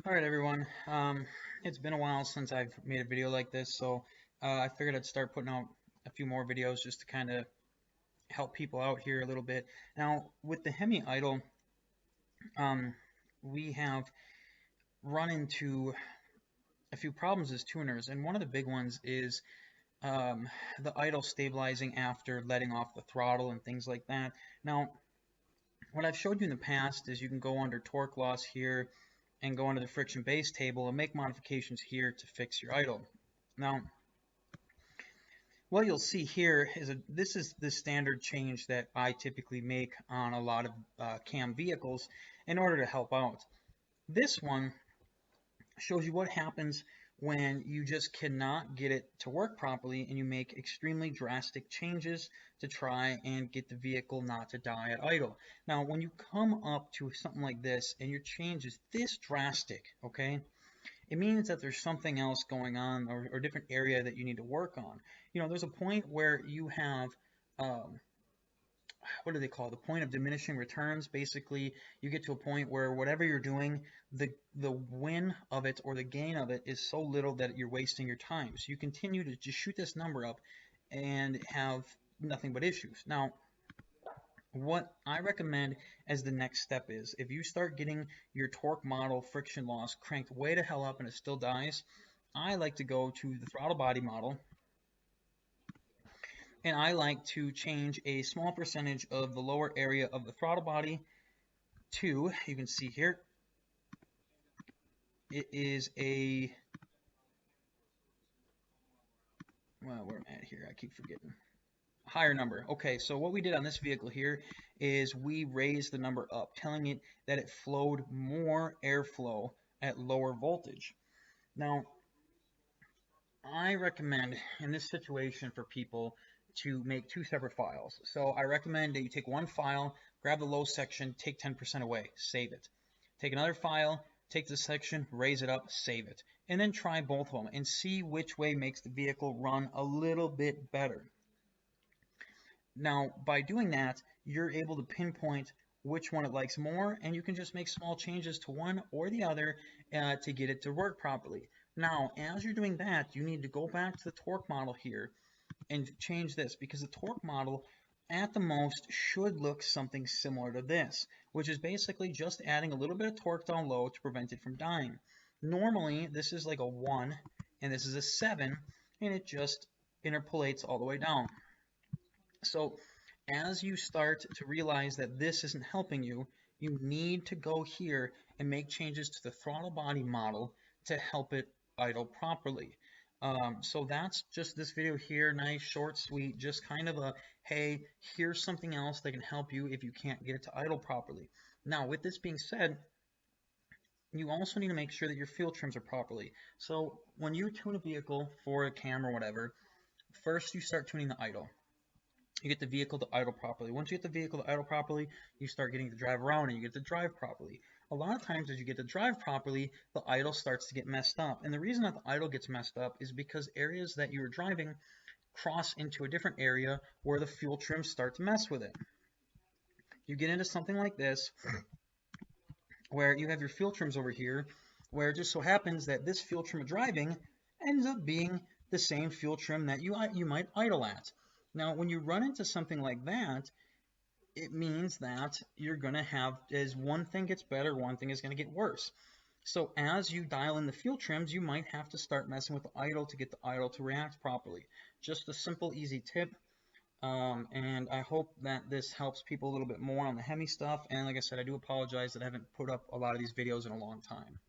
Alright everyone, it's been a while since I've made a video like this, so I figured I'd start putting out a few more videos just to kind of help people out here a little bit. Now, with the Hemi Idle, um, we have run into a few problems as tuners, and one of the big ones is the idle stabilizing after letting off the throttle and things like that. Now, what I've showed you in the past is you can go under torque loss here and go under the friction base table and make modifications here to fix your idle. Now, what you'll see here is this is the standard change that I typically make on a lot of cam vehicles in order to help out. This one shows you what happens when you just cannot get it to work properly and you make extremely drastic changes to try and get the vehicle not to die at idle. Now, when you come up to something like this and your change is this drastic, okay, it means that there's something else going on or a different area that you need to work on. You know, there's a point where you have what do they call it? The point of diminishing returns. Basically, you get to a point where whatever you're doing, the win of it or the gain of it is so little that you're wasting your time. So you continue to just shoot this number up and have nothing but issues. Now, what I recommend as the next step is if you start getting your torque model friction loss cranked way to hell up and it still dies, I like to go to the throttle body model, and I like to change a small percentage of the lower area of the throttle body to, you can see here, it is a, well, where am I at here? I keep forgetting. Higher number. Okay, so what we did on this vehicle here is we raised the number up, telling it that it flowed more airflow at lower voltage. Now, I recommend in this situation for people to make two separate files. So I recommend that you take one file, grab the low section, take 10% away, save it. Take another file, take the section, raise it up, save it. And then try both of them and see which way makes the vehicle run a little bit better. Now, by doing that, you're able to pinpoint which one it likes more, and you can just make small changes to one or the other to get it to work properly. Now, as you're doing that, you need to go back to the torque model here and change this, because the torque model at the most should look something similar to this, which is basically just adding a little bit of torque down low to prevent it from dying. Normally, this is like a 1 and this is a 7, and it just interpolates all the way down. So as you start to realize that this isn't helping you, you need to go here and make changes to the throttle body model to help it idle properly. So that's just this video here, nice, short, sweet, just kind of a, hey, here's something else that can help you if you can't get it to idle properly. Now, with this being said, you also need to make sure that your fuel trims are properly. So when you tune a vehicle for a cam or whatever, first you start tuning the idle. You get the vehicle to idle properly. Once you get the vehicle to idle properly, you start getting to drive around and you get to drive properly. A lot of times as you get to drive properly, the idle starts to get messed up. And the reason that the idle gets messed up is because areas that you are driving cross into a different area where the fuel trims start to mess with it. You get into something like this where you have your fuel trims over here, where it just so happens that this fuel trim of driving ends up being the same fuel trim that you might idle at. Now, when you run into something like that, it means that you're going to have, as one thing gets better, one thing is going to get worse. So as you dial in the fuel trims, you might have to start messing with the idle to get the idle to react properly. Just a simple, easy tip. And I hope that this helps people a little bit more on the Hemi stuff. And like I said, I do apologize that I haven't put up a lot of these videos in a long time.